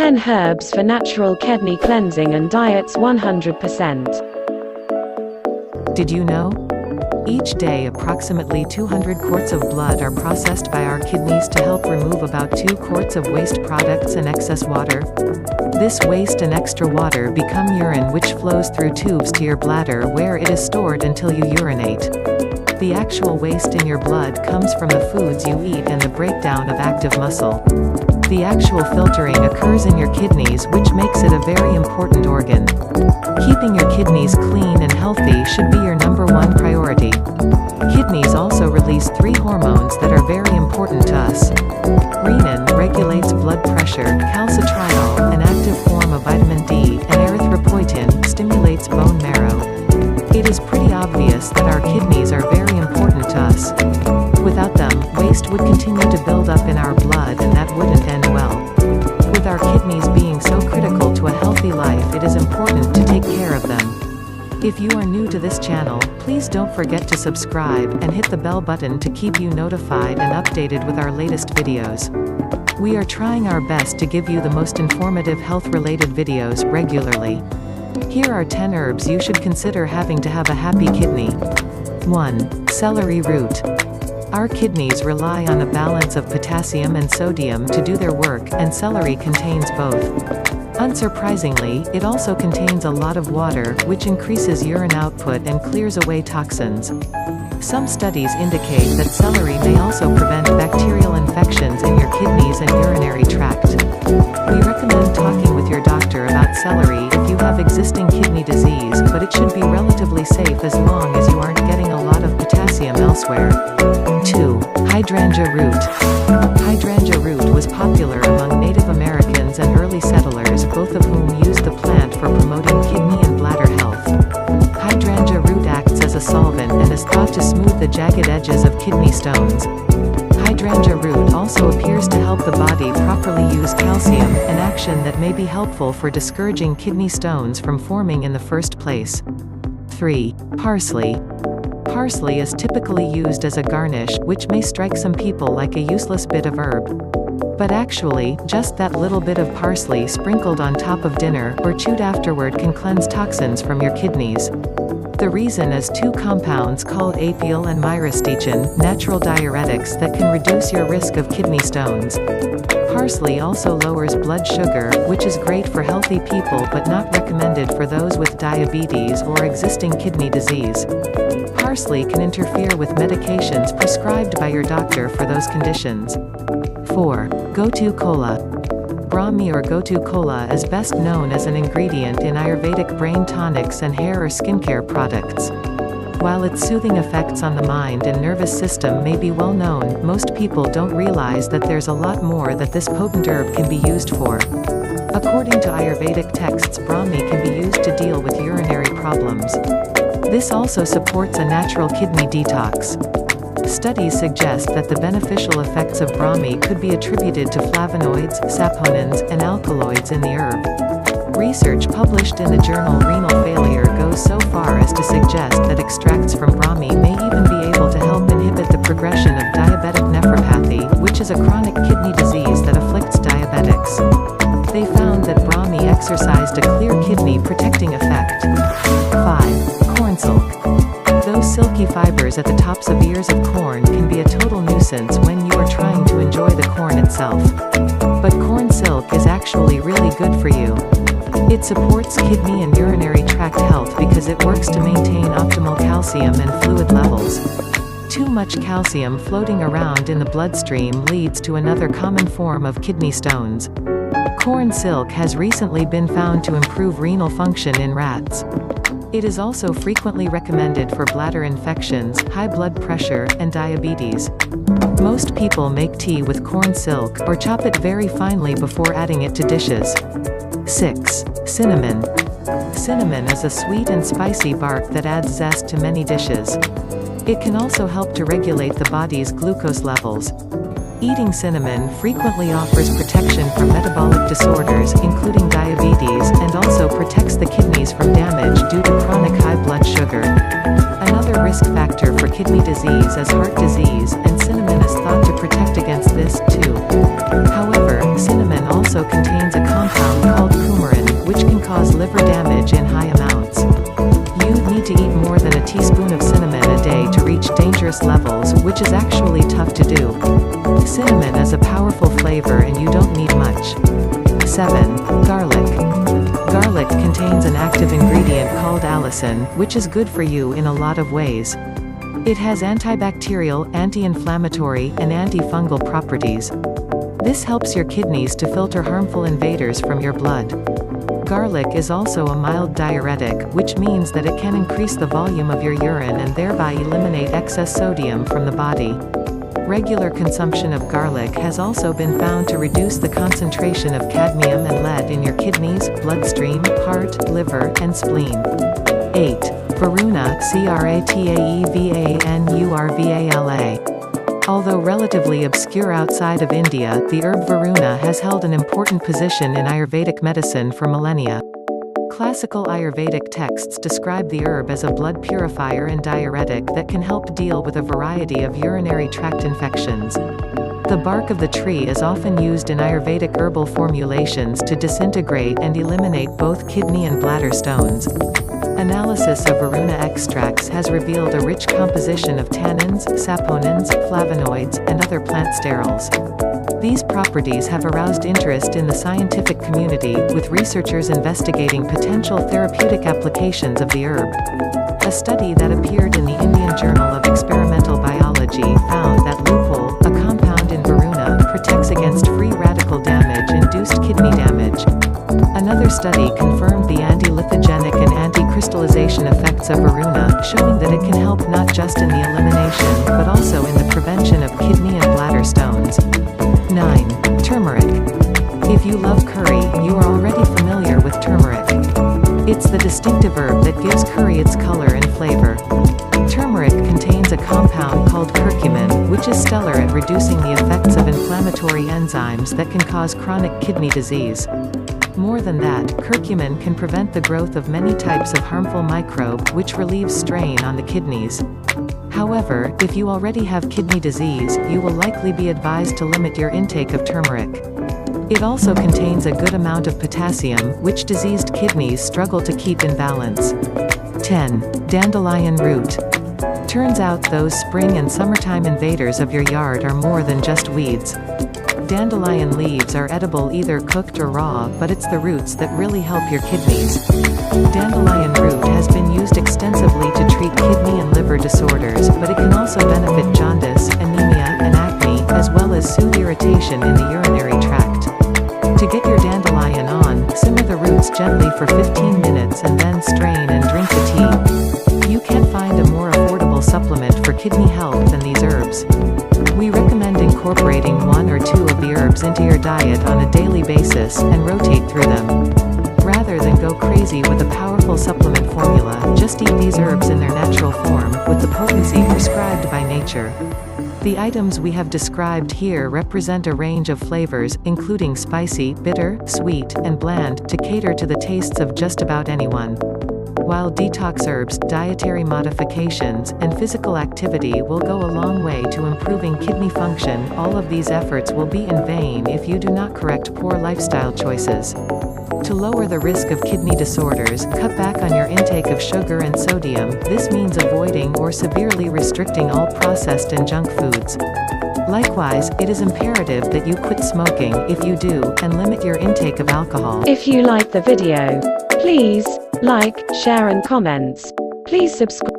10 herbs for natural kidney cleansing and diets 100%. Did you know? Each day approximately 200 quarts of blood are processed by our kidneys to help remove about 2 quarts of waste products and excess water. This waste and extra water become urine, which flows through tubes to your bladder, where it is stored until you urinate. The actual waste in your blood comes from the foods you eat and the breakdown of active muscle. The actual filtering occurs in your kidneys, which makes it a very important organ. Keeping your kidneys clean and healthy should be your #1 priority. Kidneys also release 3 hormones that are very important to us. Renin regulates blood pressure, calcitriol, an active form of vitamin D, and erythropoietin stimulates bone marrow. It is pretty obvious that our kidneys are very important to us. Without them, waste would continue to build up in our blood, and that wouldn't end well. With our kidneys being so critical to a healthy life, it is important to take care of them. If you are new to this channel, please don't forget to subscribe and hit the bell button to keep you notified and updated with our latest videos. We are trying our best to give you the most informative health-related videos regularly. Here are 10 herbs you should consider having to have a happy kidney. 1. Celery root. Our kidneys rely on a balance of potassium and sodium to do their work, and celery contains both. Unsurprisingly, it also contains a lot of water, which increases urine output and clears away toxins. Some studies indicate that celery may also prevent bacterial infections in your kidneys and urinary tract. We recommend talking with your doctor about celery if you have existing kidney disease, but it should be relatively safe as long as you aren't getting a lot of potassium elsewhere. 2. Hydrangea root. Hydrangea root was popular among Native Americans and early settlers, both of whom used the plant for promoting kidney and bladder health. Hydrangea root acts as a solvent and is thought to smooth the jagged edges of kidney stones. Hydrangea root also appears to help the body properly use calcium, an action that may be helpful for discouraging kidney stones from forming in the first place. 3. Parsley. Parsley is typically used as a garnish, which may strike some people like a useless bit of herb. But actually, just that little bit of parsley sprinkled on top of dinner, or chewed afterward, can cleanse toxins from your kidneys. The reason is 2 compounds called apial and myristicin, natural diuretics that can reduce your risk of kidney stones. Parsley also lowers blood sugar, which is great for healthy people but not recommended for those with diabetes or existing kidney disease. Parsley can interfere with medications prescribed by your doctor for those conditions. 4. Gotu kola. Brahmi or gotu kola is best known as an ingredient in Ayurvedic brain tonics and hair or skincare products. While its soothing effects on the mind and nervous system may be well known, most people don't realize that there's a lot more that this potent herb can be used for. According to Ayurvedic texts, Brahmi can be used to deal with urinary problems. This also supports a natural kidney detox. Studies suggest that the beneficial effects of Brahmi could be attributed to flavonoids, saponins, and alkaloids in the herb. Research published in the journal Renal Failure goes so far as to suggest that extracts from Brahmi may even be able to help inhibit the progression of diabetic nephropathy, which is a chronic kidney disease that afflicts diabetics. They found that Brahmi exercised a clear kidney protecting effect. 5. Corn silk. Those silky fibers at the tops of ears of corn can be a total nuisance when you are trying to enjoy the corn itself. But corn silk is actually really good for you. It supports kidney and urinary tract health because it works to maintain optimal calcium and fluid levels. Too much calcium floating around in the bloodstream leads to another common form of kidney stones. Corn silk has recently been found to improve renal function in rats. It is also frequently recommended for bladder infections, high blood pressure, and diabetes. Most people make tea with corn silk, or chop it very finely before adding it to dishes. 6. Cinnamon. Cinnamon is a sweet and spicy bark that adds zest to many dishes. It can also help to regulate the body's glucose levels. Eating cinnamon frequently offers protection from metabolic disorders, including diabetes, and also protects the kidneys from damage due to chronic high blood sugar. Another risk factor for kidney disease is heart disease, and cinnamon is thought to protect against this, too. However, cinnamon also also contains a compound called coumarin, which can cause liver damage in high amounts. You'd need to eat more than a teaspoon of cinnamon a day to reach dangerous levels, which is actually tough to do. Cinnamon is a powerful flavor and you don't need much. 7. Garlic. Garlic contains an active ingredient called allicin, which is good for you in a lot of ways. It has antibacterial, anti-inflammatory, and antifungal properties. This helps your kidneys to filter harmful invaders from your blood. Garlic is also a mild diuretic, which means that it can increase the volume of your urine and thereby eliminate excess sodium from the body. Regular consumption of garlic has also been found to reduce the concentration of cadmium and lead in your kidneys, bloodstream, heart, liver, and spleen. 8. Varuna, Crateavanurvala. Although relatively obscure outside of India, the herb Varuna has held an important position in Ayurvedic medicine for millennia. Classical Ayurvedic texts describe the herb as a blood purifier and diuretic that can help deal with a variety of urinary tract infections. The bark of the tree is often used in Ayurvedic herbal formulations to disintegrate and eliminate both kidney and bladder stones. Analysis of Varuna extracts has revealed a rich composition of tannins, saponins, flavonoids, and other plant sterols. These properties have aroused interest in the scientific community, with researchers investigating potential therapeutic applications of the herb. A study that appeared in the Indian Journal of Experimental Biology found that lupul, a compound in Varuna, protects against free radical damage induced kidney damage. Another study confirmed the anti-lithogenic and anti-crystallization effects of Varuna, showing that it can help not just in the elimination, but also in the prevention of kidney and bladder stones. 9. Turmeric. If you love curry, you are already familiar with turmeric. It's the distinctive herb that gives curry its color and flavor. Turmeric contains a compound called curcumin, which is stellar at reducing the effects of inflammatory enzymes that can cause chronic kidney disease. More than that, curcumin can prevent the growth of many types of harmful microbes, which relieves strain on the kidneys. However, if you already have kidney disease, you will likely be advised to limit your intake of turmeric. It also contains a good amount of potassium, which diseased kidneys struggle to keep in balance. 10. Dandelion root. Turns out those spring and summertime invaders of your yard are more than just weeds. Dandelion leaves are edible either cooked or raw, but it's the roots that really help your kidneys. Dandelion root has been used extensively to treat kidney and liver disorders, but it can also benefit jaundice, anemia, and acne, as well as soothe irritation in the urinary tract. To get your dandelion on, simmer the roots gently for 15 minutes and then strain and drink the tea. You can't find a more affordable supplement for kidney health than these herbs. We recommend incorporating 1 or 2 of the herbs into your diet on a daily basis and rotate through them. Rather than go crazy with a powerful supplement formula, just eat these herbs in their natural form, with the potency prescribed by nature. The items we have described here represent a range of flavors, including spicy, bitter, sweet, and bland, to cater to the tastes of just about anyone. While detox herbs, dietary modifications, and physical activity will go a long way to improving kidney function, all of these efforts will be in vain if you do not correct poor lifestyle choices. To lower the risk of kidney disorders, cut back on your intake of sugar and sodium. This means avoiding or severely restricting all processed and junk foods. Likewise, it is imperative that you quit smoking, if you do, and limit your intake of alcohol. If you like the video, please like, share and comments. Please subscribe.